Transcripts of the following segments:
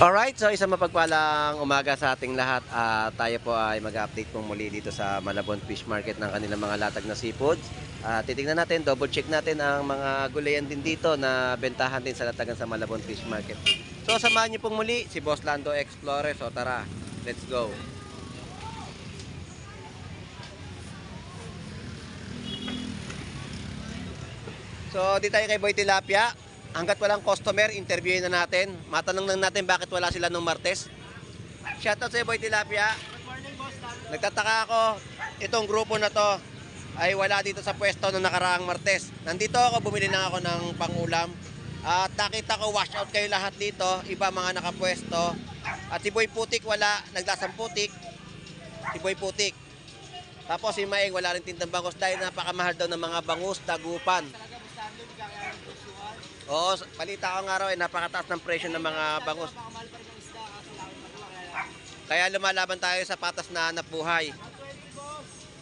Alright, so isang mapagpalang umaga sa ating lahat. Tayo po ay mag-update po muli dito sa Malabon Fish Market ng kanilang mga latag na seafoods. Titingnan natin, double check natin ang mga gulayan din dito na bentahan din sa latagan sa Malabon Fish Market. So samahan niyo pong muli si Boss Lando Explorer. So tara, let's go. So di tayo kay Boy Tilapia. Hanggat walang customer, interviewin na natin. Matanong lang natin bakit wala sila nung Martes. Shoutout sa Boy Tilapia. Good morning, boss. Nagtataka ako, itong grupo na to ay wala dito sa pwesto nung nakaraang Martes. Nandito ako, bumili lang ako ng pangulam. At nakita ko wash out kayo lahat dito. Iba mga nakapwesto. At si Boy Putik wala, naglasang putik. Si Boy Putik. Tapos si Maeng wala rin tindang bangus dahil napakamahal daw ng mga bangus, dagupan. Oo, palita ko nga raw napakataas ng presyo ng mga bangus. Kaya lumalaban tayo sa patas na hanap buhay.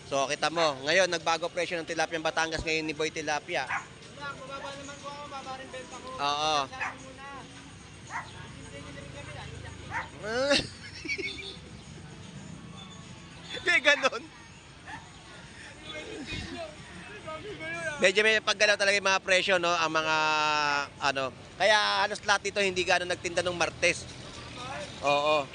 So kita mo, ngayon nagbago presyo ng tilapia Batangas ngayon ni Boy Tilapia. Baba naman ko ako, baba rin benta ko. Oo. May ganon. Medyo may paggalaw talaga yung mga presyo, no? Ang mga, ano. Kaya halos lahat dito hindi gano'n nagtinda ng Martes. Oo.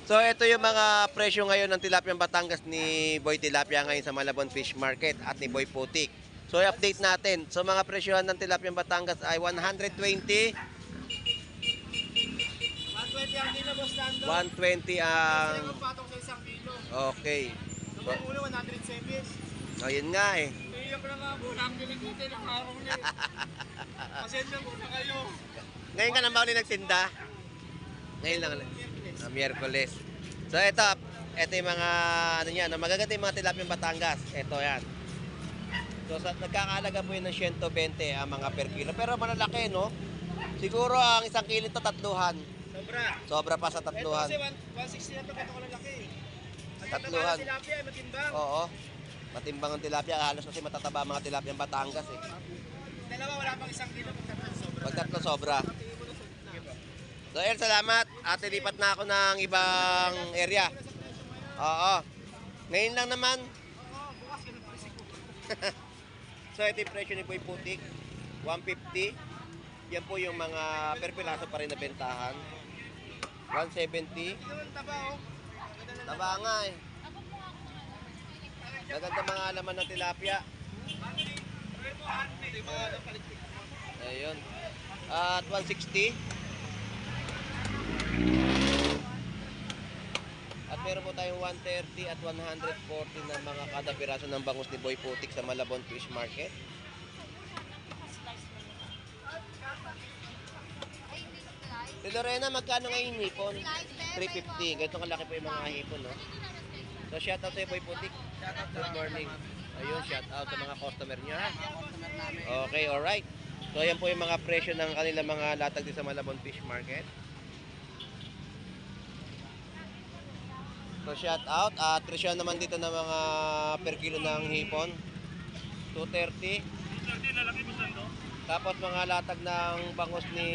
So, ito yung mga presyo ngayon ng tilapia Batangas ni Boy Tilapia ngayon sa Malabon Fish Market at ni Boy Putik. So, i-update natin. So, mga presyohan ng tilapia Batangas ay 120. 120 ang kilo, boss Lando. 120 ang... Kasi patong sa isang kilo. Okay. Nung ulo, 107. So, yun nga eh. Iyak na nga po, lang kinikita ng araw niya. Pasensya po na kayo. Ngayon ka na ba ulit nagtinda? Ngayon lang. Miyerkules. So ito yung mga ano niyan, magaganda yung mga tilapia Batangas. Ito yan. So nagkakalaga po yun ng 120 ang mga per kilo. Pero malalaki, no? Siguro ang isang kilo ito tatluhan. Sobra pa sa tatluhan. Ito kasi 160 na ito, ganito ko lalaki. Ang Tatluhan. tataba ng tilapia ay matimbang. Oo. Matimbang ang tilapia. Halos kasi matataba mga tilapia Batangas eh. Dalawa, wala pang isang kilo, pagtatlo sobra. Pag tatlo sobra. So El, salamat. At ilipat na ako ng ibang area. Oo. Ngayon lang naman. Oo, bukas ganun pa rin. So ito yung presyo ni Boy Putik. 150. Yan po yung mga per pilaso pa rin na bentahan. 170. Yung taba, oh. Taba nga eh. Maganda mga alaman ng tilapia. Ayun. At 160. At meron po tayong 130 at 140 na mga kada piraso ng bangus ni Boy Putik sa Malabon Fish Market. Si Lorena, magkano ngayon hipon? 350. Ganito kalaki po yung mga hipon, no? So, shoutout sa Boy Putik. Good morning. Ayun, shoutout sa mga customer niya, ha? Okay, alright. So, ayan po yung mga presyo ng kanilang mga latag din sa Malabon Fish Market. So, shoutout. At presyo naman dito ng mga per kilo ng hipon. 230. Tapos mga latag ng bangus ni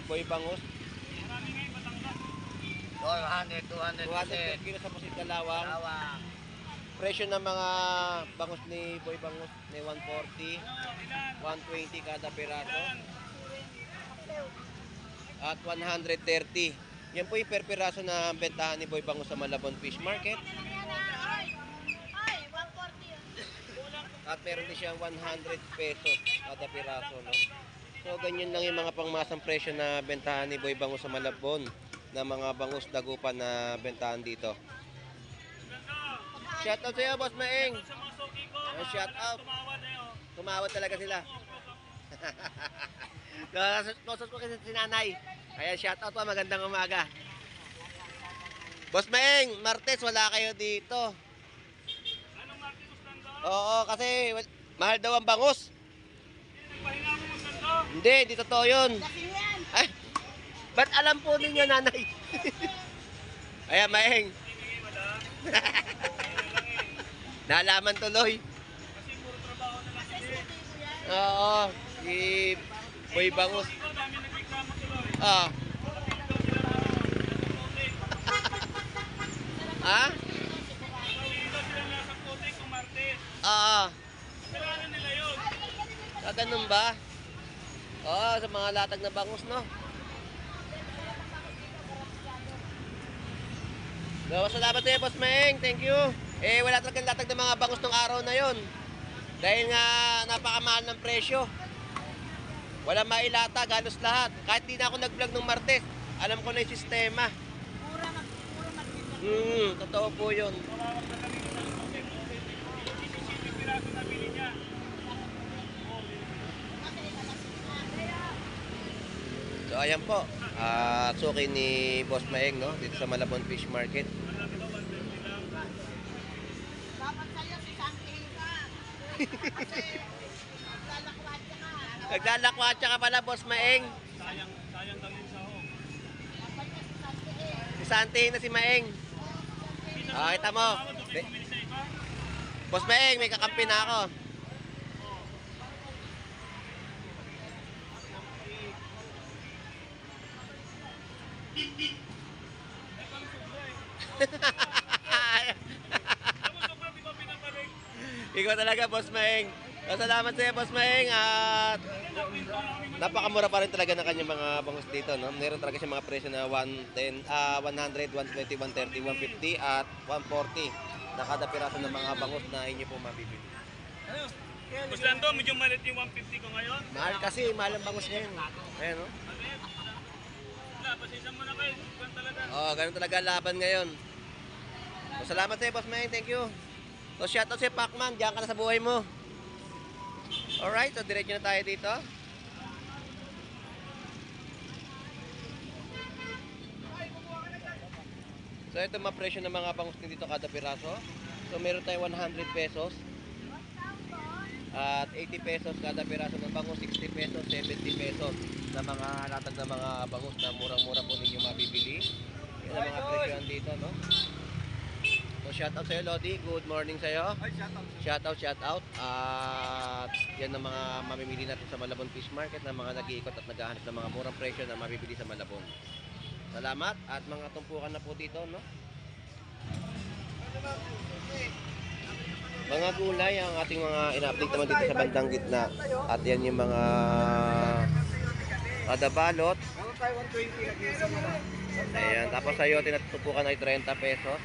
Boy Bangus. 200, 200 per kilo sa Pusit Kalawang. Presyo ng mga bangus ni Boy Bangus ni 140, 120 kada piraso. At 130. Yan po yung per piraso na bentahan ni Boy Bangus sa Malabon Fish Market. At meron din siyang 100 pesos kada piraso, no? So ganyan lang yung mga pangmasang presyo na bentahan ni Boy Bangus sa Malabon na mga bangus dagupan na bentahan dito. Shout out sa iyo, Boss Maeng. Shout out. Tumawad talaga sila. Nosos ko kasi si nanay. Kaya shout out pa, magandang umaga. Boss Maeng, Martes wala kayo dito. Anong Martes, boss Lando? Oo, kasi mahal daw ang bangus. Pahinga mo, boss Lando. Hindi, di totoo yun. Ay, ba't alam po ninyo, nanay? Ayan, Maeng. Nalaman tuloy. Kasi puro trabaho na lang kasi. Oo. Si Boy Bangus. Ikaw, dami nagreklamo tuloy. Ah. Kapatid daw sila na nasa Ha? Kapatid daw sila nasa putik kung Martes. Oo. Pero ano nila yun? Ganun ba? Oo, sa mga latag na bangus, no? So, salamat sa'yo, Boss Maeng. Thank you. Wala talagang latag ng mga bangus ng araw na yon. Dahil nga napakamahal ng presyo. Wala mailatag, halos lahat. Kahit di na ako nag-vlog ng Martes, alam ko na yung sistema. Totoo po yun. Tumawag na kami sa putik. Isisipin piraso na bili niya. So, ayan po. Suki ni Boss Maeng, no? Dito sa Malabon Fish Market. Dapat sa'yo si Santi Hilda. Kasi naglalakwatsa ka. Naglalakwatsa ka pala, Boss Maeng. Sayang daw yung sahog. Dapat niya si Santi Hilda. Si Santi na si Maeng. Kita mo. Bumili sa iba. Boss Maeng, may kakampi na ako. Tapos sobrang di ba pinapalik? Ikaw talaga, Boss Maeng. Salamat sa'yo, Boss Maeng. At napakamura pa rin talaga ng kanyang mga bangus dito, no? Meron talaga siya mga presyo na 110, 100, 120, 130, 150 at 140 na kada piraso ng mga bangus na inyo po mabibili. Boss Lando, medyo malit yung 150 ko ngayon. Mahal kasi, mahal ang bangus ngayon. Ayan, no? Wala, pasensya mo na kayo. Ganun talaga. Ganun talaga ang laban ngayon. So, salamat sa'yo, Boss Maeng. Thank you. So, shoutout si Pacman. Diyan ka na sa buhay mo. Alright, so diretso na tayo dito. So, ito mga presyo ng mga bangus dito kada piraso. So, meron tayong 100 pesos. At 80 pesos kada piraso ng bangus, 60 pesos, 70 pesos na mga latag ng mga bangus na murang-mura po ninyo mabibili. Yan ang mga presyohan dito, no? So, shoutout sa'yo, Lodi. Good morning sa'yo. Shoutout. At yan ang mga mamimili natin sa Malabon Fish Market na mga nag-iikot at naghahanap ng mga murang presyo na mabibili sa Malabon. Salamat at mga tumpukan na po dito, no? Mga gulay ang ating mga ina-update naman dito sa bandang gitna. At yan yung mga kada balot. Ayan, tapos sayote na tutupukan ay 30 pesos.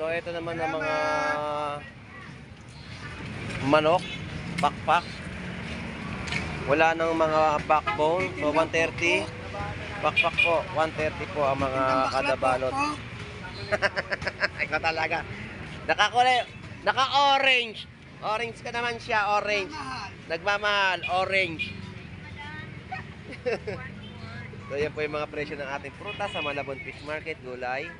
So ito naman ang mga manok, pakpak. Wala nang mga backbone. So 130. Pakpak po, 130 po ang mga kada balot. Ikaw talaga. Naka-orange. Orange ka naman siya, orange. Nagmamahal, orange. So yan po yung mga presyo ng ating prutas sa Malabon Fish Market, gulay.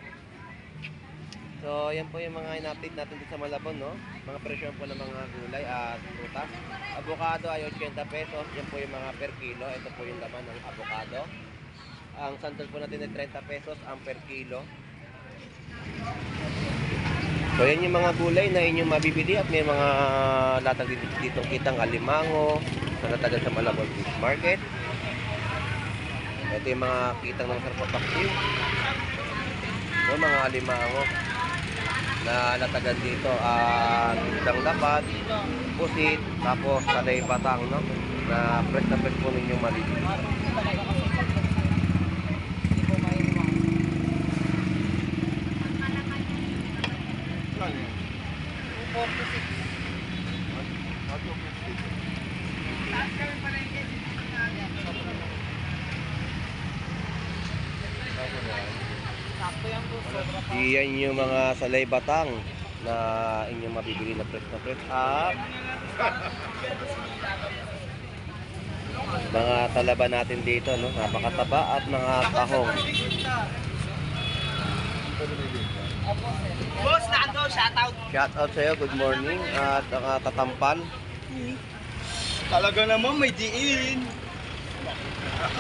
So yan po yung mga in-update natin dito sa Malabon, no? Mga presyo po ng mga gulay at prutas. Avocado ay 80 pesos. Yan po yung mga per kilo. Ito po yung laman ng avocado. Ang sandal po natin ay 30 pesos ang per kilo. So yan yung mga gulay na inyong mabibili at may mga latag dito kitang alimango na natagal sa Malabon Fish Market. Ito yung mga kitang ng sarpapaksiw. So mga alimango na natagal dito at kitang lapad, pusit, tapos talay batang, no? Na fresh po ninyong mabibili. Iyan yung mga salay batang na inyong mabibili na press up. Mga talaba natin dito, no? Napakataba at mga tahong. Boss, Lando, shoutout. Shoutout sa'yo, good morning. At ang tatampal. Talaga naman may diin.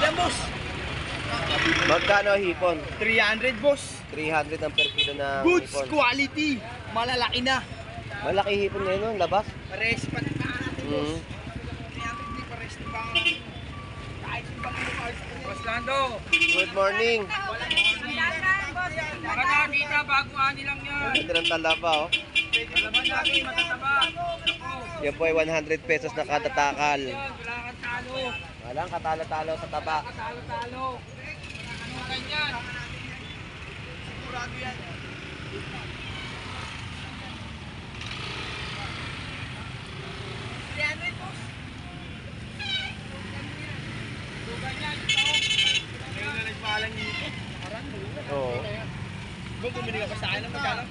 Yan, boss. Magkano hipon? 300 boss. 300 ang per kilo ng Goods hipon. quality. Malalaki na. Malaki hipon ngayon, no? Labas. Pares pa natin boss. Mm. 300 di pares na bang kahit ibang Boss Lando. Good morning. Baka nakakita, bago ani lang yan. Ganda ng talaba, oh. Alaman lagi, matataba. Yan po ay 100 pesos na kada takal. Yan, wala kang talo. Walang katalo-talo sa taba. Talo-talo. Ano ganyan? Sigurado yan. Ngayon na nagpalang nito. Oo. Bung, bumili ka pa sa akin ng magkano?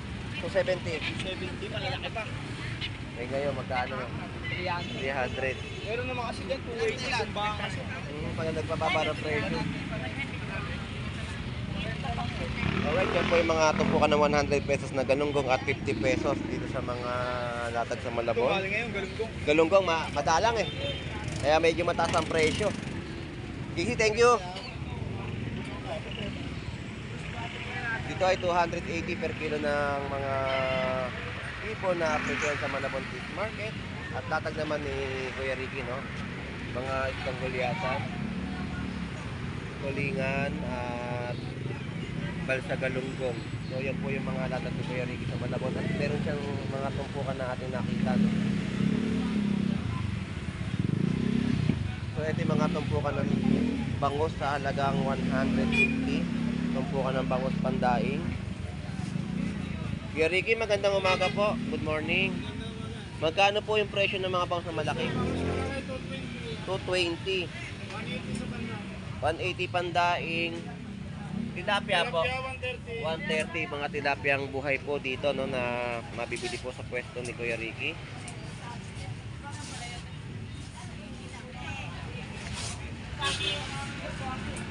270. 70, malalaki pa. Eh ngayon, magkano? 300. Meron naman kasi dyan, 280 kung baka kasi. Pag nagbababa ng presyo. Alright, yan po yung mga tumpukan ng 100 pesos na galunggong at 50 pesos dito sa mga latag sa Malabon. Tumali ngayon, galunggong. Galunggong, madalang eh. Kaya medyo mataas ang presyo. Kiki, thank you. Dito ay 280 per kilo ng mga hipon na presyo sa Malabon Fish Market. At latag naman ni Kuya Ricky, no? Mga isang gulyatan, kulingan, at balsa galunggong. So yan po yung mga latag ni Kuya Ricky sa Malabon. At meron siyang mga tumpukan na ating nakita, no? So ito yung mga tumpukan ng bangus sa halagang 150. Tumpukan ng bangus pandaing. Kuya Ricky, magandang umaga po. Good morning. Magkano po yung presyo ng mga bangus na malaki? 220. 180 pandaing. Tilapia po. 130 mga tilapia ang buhay po dito, no, na mabibili po sa pwesto ni Kuya Ricky.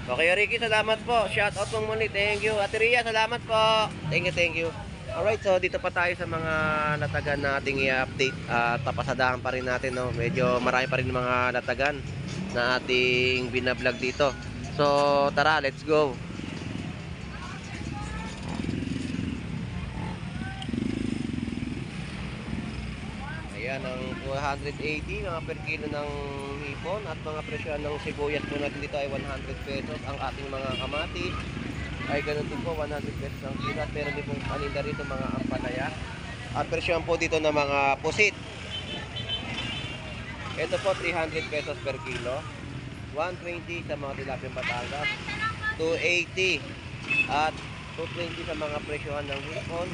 Okay, Ricky, salamat po. Shout out mong muli. Thank you. Ate Ria, salamat po. Thank you, thank you. Alright, so dito pa tayo sa mga latagan na ating i-update. Papasadahan pa rin natin, no? Medyo marami pa rin mga latagan na ating binablog dito. So, tara, let's go. Ayan, ang 280 mga per kilo ng hipon at mga presyo ng sibuyas po natin dito ay 100 pesos. Ang ating mga kamatis ay ganun din po, 100 pesos ang kilo. At meron din pong paninda rito mga ampalaya. At presyo po dito ng mga pusit. Ito po 300 pesos per kilo. 120 sa mga tilapia Batangas. 280 at 220 sa mga presyohan ng hipon.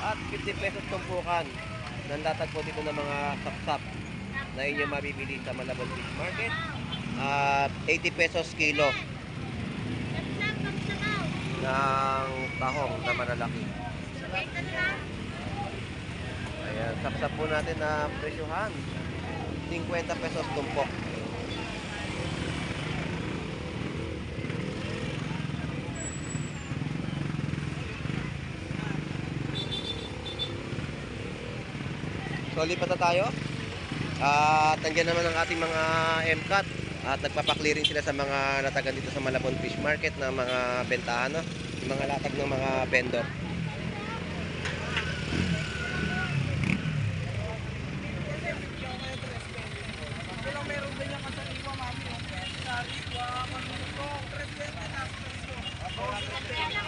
At 50 pesos tumpukan. Nandatag po dito ng mga sapsap na inyo mabibili sa Malabon Fish Market. At 80 pesos kilo ng tahong na malalaki. Ayan, sapsap po natin na presyohan. 50 pesos tumpok. So lipat na tayo. At nandiyan naman ang ating mga MCAT. At nagpapaklearing sila sa mga latagan dito sa Malabon Fish Market ng mga bentahan, no? Yung mga latag ng mga vendor.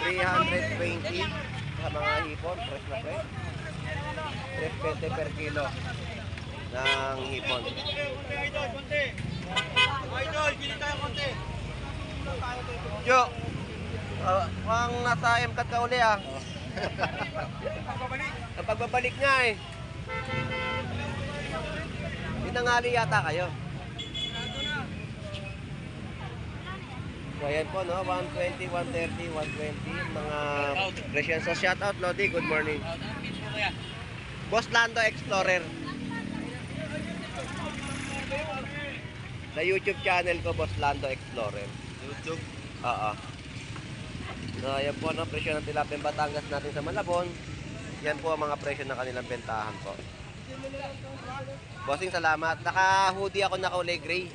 $320 sa mga hipon, fresh na fresh. 320 per kilo ng hipon. Idol, bili tayo konti. Jo, ang nasa MCAT ka uli ah. Pagbabalik. Ang pagbabalik nga eh. Tinangali yata kayo. So ayan po, no? 120, 130, 120 mga presyon. So shoutout Lodi, good morning. Boss Lando Explorer. Sa YouTube channel ko, Boss Lando Explorer. YouTube. Oo. So ayan po, no? Presyo ng tilapia Batangas natin sa Malabon. Yan po ang mga presyo ng kanilang bentahan po. Bossing, salamat. Naka-hoodie ako, naka-ulay gray.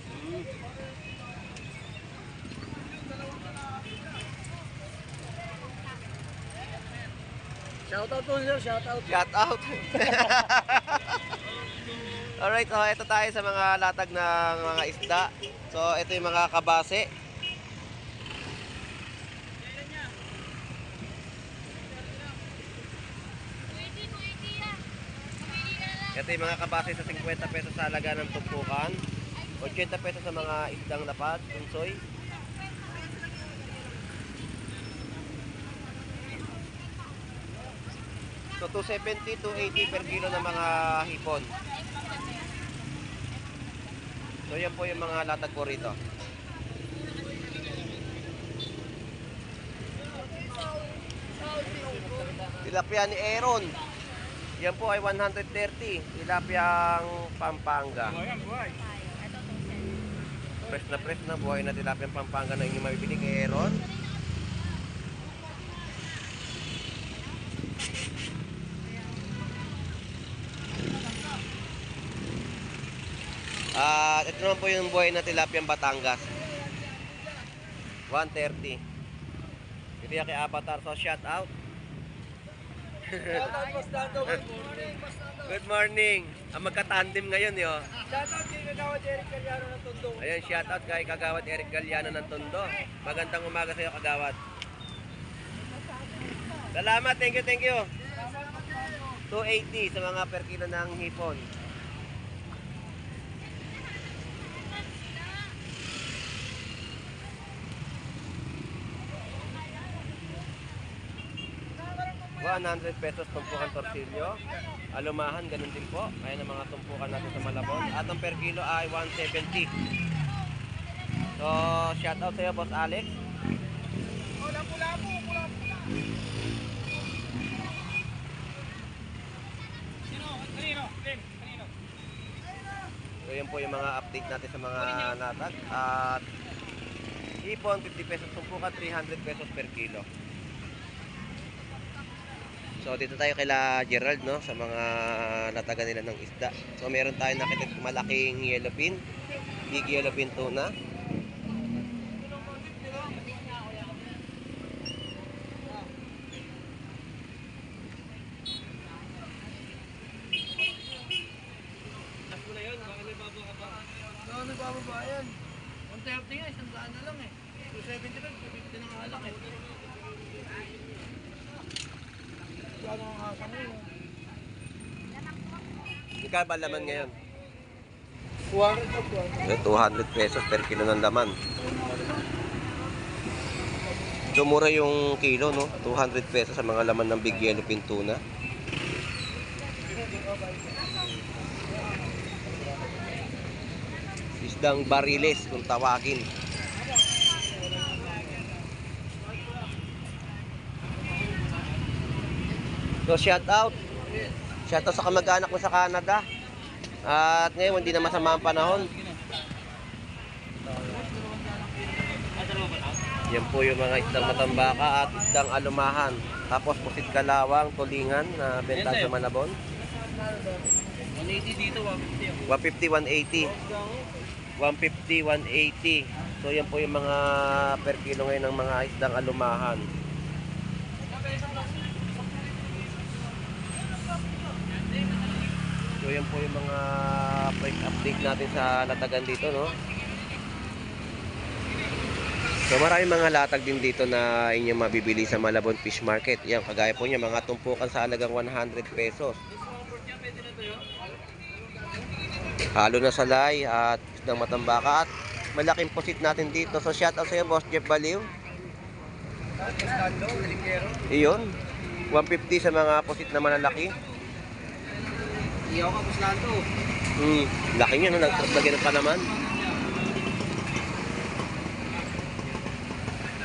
Shoutout po sir, shoutout. Shout out. Alright, so ito tayo sa mga latag ng mga isda. So ito yung mga kabase. Ito yung mga kabase sa 50 pesos sa halaga ng tumpukan. 80 pesos sa mga isdang lapad, tunsoy. So 270 to 80 per kilo ng mga hipon. So yan po yung mga latag ko rito. Tilapia ni Aaron. Yan po ay 130. Tilapiyang Pampanga. Fresh na buhay na tilapiyang Pampanga na inyong mabibili kay Aaron. At ito naman po yung buhay na tilapiyang Batangas. 130. Ito yung kay Avatar. So shout out. Shoutout Boss Dando, good morning Boss Dando. Good morning. Ang magka-tandem ngayon yo. Shoutout kay Kagawad Eric Caliano ng Tondo. Ayan, shout out kay Kagawad Eric Galliano ng Tondo. Magandang umaga sa iyo, Kagawad. Salamat, thank you. 280 sa mga per kilo ng hipon. ₱100 tumpukan torsilyo. Alumahan, ganun din po. Ayan ang mga tumpukan natin sa Malabon. At ang per kilo ay 170. So, shout out sa iyo, Boss Alex. Lapu-lapu. Kanino? So, yan po yung mga update natin sa mga latag. At hipon, 50 pesos tumpukan, 300 pesos per kilo. So dito tayo kila Gerald, no, sa mga nataga nila ng isda. So meron tayong nakita malaking yellowfin, big yellowfin tuna. Ako na yun, baka may bababa pa. Baka may bababa yan. 130 nga, 100 na lang eh. 270 lang, 250 na nga alak eh. Ano ang asang yun? Ikaw ba laman ngayon? 200 200 pesos per kilo ng laman. So mura yung kilo, no? 200 pesos sa mga laman ng big yellowfin tuna. Isdang bariles kung tawagin. So shout out sa kamag-anak mo sa Canada. At ngayon hindi na masama ang panahon. Yan po yung mga isdang matambaka at isdang alumahan. Tapos pusit kalawang, tulingan na benta sa Malabon. 180 dito, 150. 150, 180. 150, 180. So yan po yung mga per kilo ngayon ng mga isdang alumahan. So yan po yung mga price update natin sa latagan dito, no? So maraming mga latag din dito na inyong mabibili sa Malabon Fish Market. Yan, kagaya po niya, mga tumpukan sa halagang 100 pesos. Halo na salay at isdang matambaka at malaking pusit natin dito. So shout out sa iyo, Boss Jeff Baliw. Iyon, 150 sa mga pusit na malalaki. Iyaw ka, Boss Lando. Laki niya, no? Nagtrap pa naman.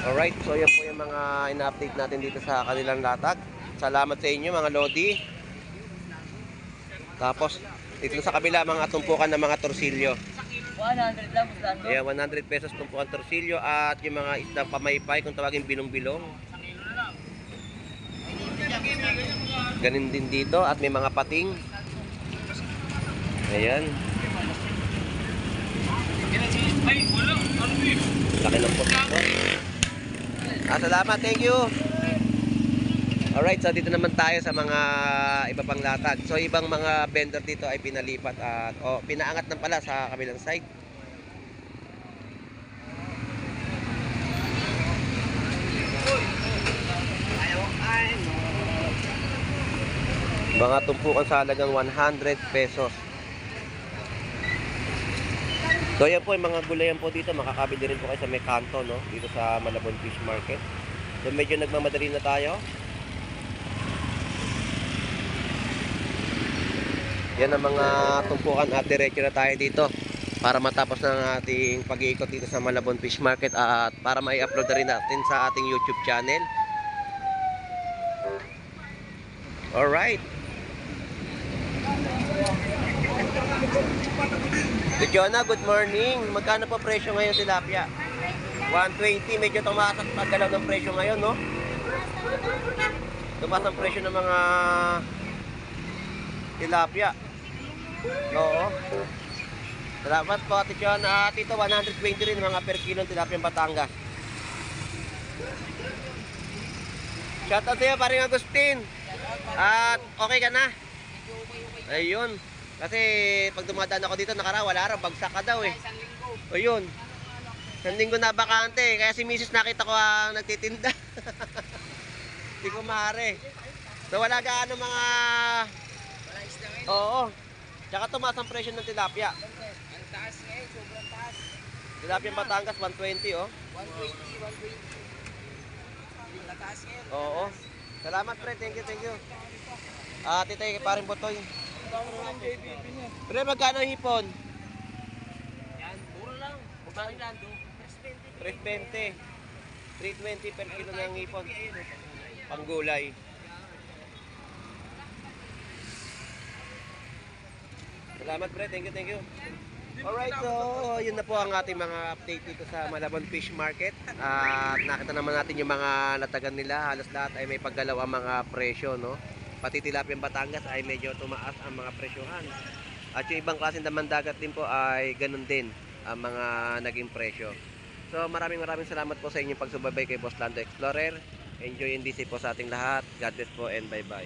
Alright, so yan po yung mga ina-update natin dito sa kanilang latag. Salamat sa inyo, mga Lodi. Tapos, dito sa kabila, mga tumpukan ng mga torsilyo. 100 lang, Boss Lando. Yeah, 100 pesos tumpukan torsilyo at yung mga isdang pamaypay, kung tawagin bilong-bilong. Ganin din dito at may mga pating. Ayan. Laki ng puto. Salamat, thank you. Alright, so dito naman tayo sa mga iba pang latag. So ibang mga vendor dito ay pinalipat at pinaangat na pala sa kabilang side. Mga tumpukan sa halagang 100 pesos. So yan po yung mga gulayan po dito, makakabili rin po kayo sa may kanto, no? Dito sa Malabon Fish Market. So medyo nagmamadali na tayo. Yan ang mga tumpukan at diretso na tayo dito para matapos na ang ating pag-iikot dito sa Malabon Fish Market at para mai-upload na rin natin sa ating YouTube channel. Alright. Jonah, good morning. Magkano po presyo ngayon tilapia? 120. Medyo tumaas at paggalaw ng presyo ngayon, no? Tumaas ang presyo ng mga tilapia. Oo. Salamat po, Ate Jonah. At ito, 120 rin mga per kilo ng tilapia Batangas. Shoutout sa'yo, paring Agustin. At okay ka na? Ayun. Kasi pag dumadaan ako dito nakaraan, wala raw, bagsak ka daw eh. O yun. Isang linggo na bakante. Kaya si Mrs. nakita ko ang nagtitinda. Hindi ko maaari. So wala gaano mga... Oo. Tsaka tumaas ang presyo ng tilapia. Ang taas ngayon, sobrang taas. Tilapia Batangas, 120 oh. 120. Ang taas ngayon. Oo. Salamat pre, thank you. Tita, paring Botoy. Pre, magkano hipon? Yan, mura lang. Magkano lang do? 320. 320 per kilo ng hipon. Panggulay. Salamat pre, thank you. Alright, so yun na po ang ating mga update dito sa Malabon Fish Market. At nakita naman natin yung mga latagan nila. Halos lahat ay may paggalaw ang mga presyo, no? Pati tilapia Batangas ay medyo tumaas ang mga presyohan. At yung ibang klaseng damandagat din po ay ganun din ang mga naging presyo. So maraming salamat po sa inyong pagsubaybay kay Boss Lando Explorer. Enjoy and DC po sa ating lahat. God bless po and bye bye.